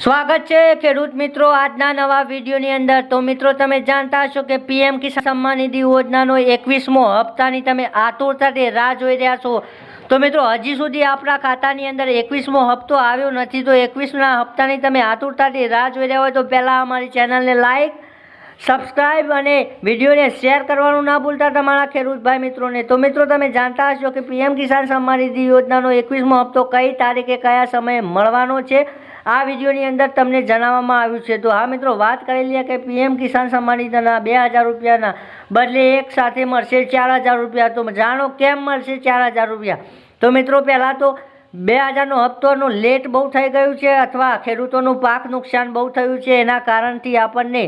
સ્વાગત છે ખેડૂત મિત્રો આજના નવા વિડીયોની અંદર। તો મિત્રો તમે જાણતા હશો કે પીએમ કિસાન સન્માન નિધિ યોજનાનો 21મો હપ્તાની તમે આતુરતાથી રાહ જોઈ રહ્યા છો। તો મિત્રો હજી સુધી આપણા ખાતાની અંદર 21મો હપ્તો આવ્યો નથી। તો 21ના હપ્તાની તમે આતુરતાથી રાહ જોઈ રહ્યા હોય તો પહેલાં અમારી ચેનલને લાઈક સબસ્ક્રાઇબ અને વિડીયોને શેર કરવાનું ના ભૂલતા તમારા ખેડૂત ભાઈ મિત્રોને। તો મિત્રો તમે જાણતા હશો કે પીએમ કિસાન સન્માન નિધિ યોજનાનો 21મો હપ્તો કઈ તારીખે કયા સમયે મળવાનો છે આ વિડીયોની અંદર તમને જણાવવામાં આવ્યું છે। તો હા મિત્રો વાત કરી લઈએ કે પીએમ કિસાન સન્માન નિધિના 2000 રૂપિયાના બદલે એક સાથે મળશે 4000 રૂપિયા। તો જાણો કેમ મળશે 4000 રૂપિયા। તો મિત્રો પહેલાં તો 2000નો હપ્તોનો લેટ બહુ થઈ ગયું છે અથવા ખેડૂતોનું પાક નુકસાન બહુ થયું છે, એના કારણથી આપણને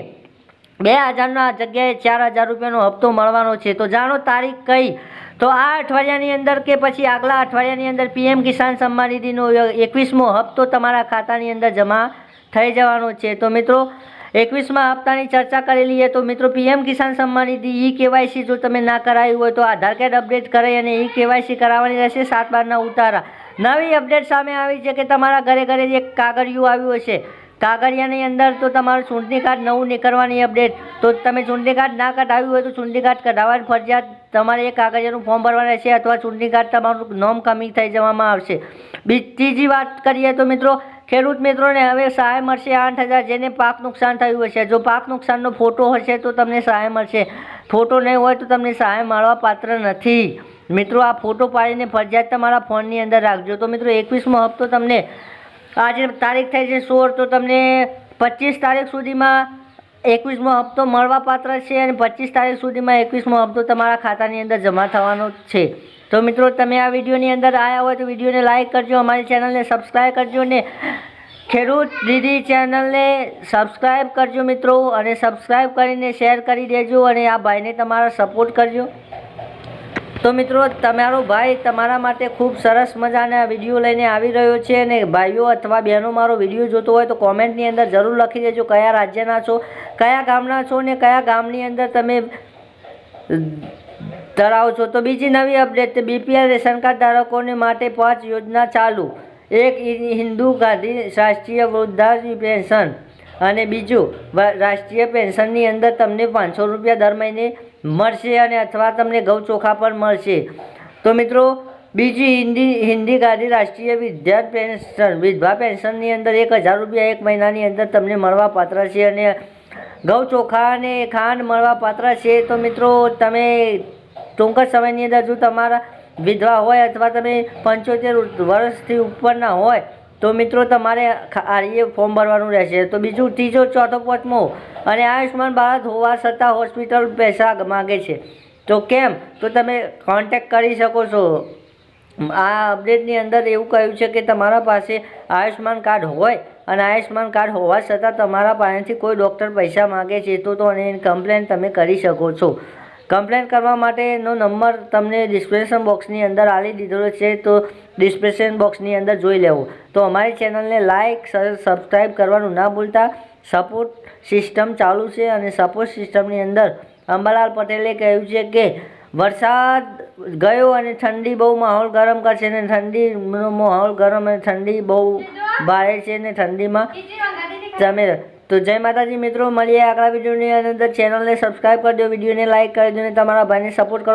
2000ના જગ્યાએ 4000 રૂપિયાનો હપ્તો મળવાનો છે। તો જાણો તારીખ કઈ? તો આ અઠવાડિયાની અંદર કે પછી આગલા અઠવાડિયાની અંદર પીએમ કિસાન સન્માન નિધિનો 21મો હપ્તો તમારા ખાતાની અંદર જમા થઈ જવાનો છે। તો મિત્રો 21મા હપ્તાની ચર્ચા કરી લઈએ। તો મિત્રો પીએમ કિસાન સન્માન નિધિ ઈ-કેવાયસી જો તમે ના કરાવ્યું હોય તો આધાર કાર્ડ અપડેટ કરી અને ઈ-કેવાયસી કરાવવાની રહેશે। 7/12ના ઉતારા નવી અપડેટ સામે આવી છે કે તમારા ઘરે ઘરે એક કાગળિયું આવ્યું હશે। કાગળિયાની અંદર તો તમારું ચૂંટણી કાર્ડ નવું નીકળવાની અપડેટ। તો તમે ચૂંટણી કાર્ડ ના કઢાવ્યું હોય તો ચૂંટણી કાર્ડ કઢાવવાની ફરજિયાત તમારે એક કાગળિયાનું ફોર્મ ભરવાનું રહેશે અથવા ચૂંટણી કાર્ડ તમારું નામ કમી થઈ જવામાં આવશે। ત્રીજી વાત કરીએ તો મિત્રો ખેડૂત મિત્રોને હવે સહાય મળશે 8000 જેને પાક નુકસાન થયું હશે। જો પાક નુકસાનનો ફોટો હશે તો તમને સહાય મળશે, ફોટો નહીં હોય તો તમને સહાય મળવા પાત્ર નથી। મિત્રો આ ફોટો પાડીને ફરજિયાત તમારા ફોનની અંદર રાખજો। તો મિત્રો 21મો હપ્તો તમને આજે તારીખ થઈ છે 16, તો તમને 25 તારીખ સુધીમાં 21મો હપ્તો મળવા પાત્ર છે અને 25 તારીખ સુધીમાં 21મો હપ્તો તમારા ખાતાની અંદર જમા થવાનો છે। તો મિત્રો તમે આ વિડીયોની અંદર આવ્યા હોય તો વિડીયોને લાઇક કરજો, અમારી ચેનલને સબસ્ક્રાઈબ કરજો અને ખેડૂત દીદી ચેનલને સબસ્ક્રાઈબ કરજો મિત્રો, અને સબસ્ક્રાઈબ કરીને શેર કરી દેજો અને આ ભાઈને તમારા સપોર્ટ કરજો। તો મિત્રો તમારો ભાઈ તમારા માટે ખૂબ સરસ મજાના વિડીયો લઈને આવી રહ્યો છે અને ભાઈઓ અથવા બહેનો મારો વિડીયો જોતો હોય તો કોમેન્ટની અંદર જરૂર લખી દેજો કયા રાજ્યના છો, કયા ગામના છો ને કયા ગામની અંદર તમે ધરાવો છો। તો બીજી નવી અપડેટ, બીપીએલ રેશન કાર્ડ ધારકોને માટે 5 યોજના ચાલુ। એક હિન્દુ ગાંધી રાષ્ટ્રીય વૃદ્ધાપ્ય પેન્શન અને બીજું રાષ્ટ્રીય પેન્શનની અંદર તમને 500 રૂપિયા દર મહિને મળશે અને અથવા તમને ઘઉં ચોખા પણ મળશે। તો મિત્રો બીજી હિન્દી ગાંધી રાષ્ટ્રીય વિધવા પેન્શનની અંદર 1000 રૂપિયા એક મહિનાની અંદર તમને મળવા પાત્ર છે અને ઘઉં ચોખા અને ખાંડ મળવા પાત્ર છે। તો મિત્રો તમે ટૂંક જ સમયની અંદર જો તમારા વિધવા હોય અથવા તમે 75 વર્ષથી ઉપરના હોય તો મિત્રો તમારે આરએ ફોર્મ ભરવાનું રહેશે। તો બીજું ત્રીજો ચોથો પાંચમો અને આયુષ્માન ભારત હોવા છતાં હોસ્પિટલ પૈસા માગે છે। તો કેમ? તો તમે કોન્ટેક્ટ કરી શકો છો। આ અપડેટની અંદર એવું કહ્યું છે કે તમારા પાસે આયુષ્માન કાર્ડ હોય અને આયુષ્માન કાર્ડ હોવા છતાં તમારા પાસેથી કોઈ ડૉક્ટર પૈસા માગે છે તો એની કમ્પ્લેન તમે કરી શકો છો। કમ્પ્લેન કરવા માટેનો નંબર તમને ડિસ્ક્રિપ્શન બોક્સની અંદર આપી દીધેલો છે, તો ડિસ્ક્રિપ્શન બોક્સની અંદર જોઈ લેવો। તો અમારી ચેનલને લાઇક સબસ્ક્રાઈબ કરવાનું ના ભૂલતા। સપોર્ટ સિસ્ટમ ચાલુ છે અને સપોર્ટ સિસ્ટમની અંદર અંબાલાલ પટેલે કહ્યું છે કે વરસાદ ગયો અને ઠંડી બહુ માહોલ ગરમ કરશે અને ઠંડીનો માહોલ ગરમ અને ઠંડી બહુ ભારે છે અને ઠંડીમાં તમે તો જય માતાજી મિત્રો, મળીએ આગલા વિડીયોની અંદર। ચેનલને સબસ્ક્રાઈબ કરી દો, વિડીયોને લાઇક કરી દો અને તમારા ભાઈને સપોર્ટ કરો।